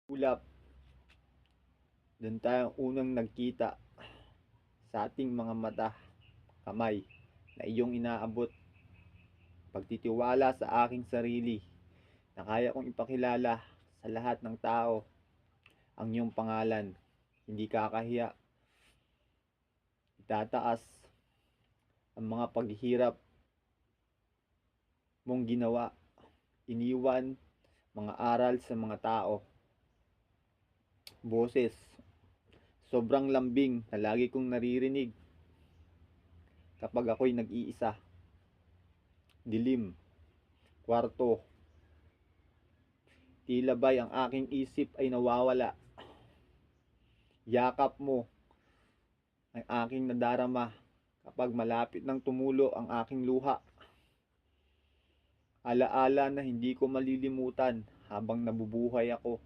Ulap, doon tayo unang nagkita sa ating mga mata, kamay, na iyong inaabot. Pagtitiwala sa aking sarili na kaya kong ipakilala sa lahat ng tao ang iyong pangalan. Hindi kakahiya, itataas ang mga paghihirap mong ginawa, iniwan mga aral sa mga tao. Boses, sobrang lambing na lagi kong naririnig kapag ako'y nag-iisa. Dilim, kwarto, tila ba'y ang aking isip ay nawawala. Yakap mo ang aking nadarama kapag malapit ng tumulo ang aking luha. Alaala na hindi ko malilimutan habang nabubuhay ako.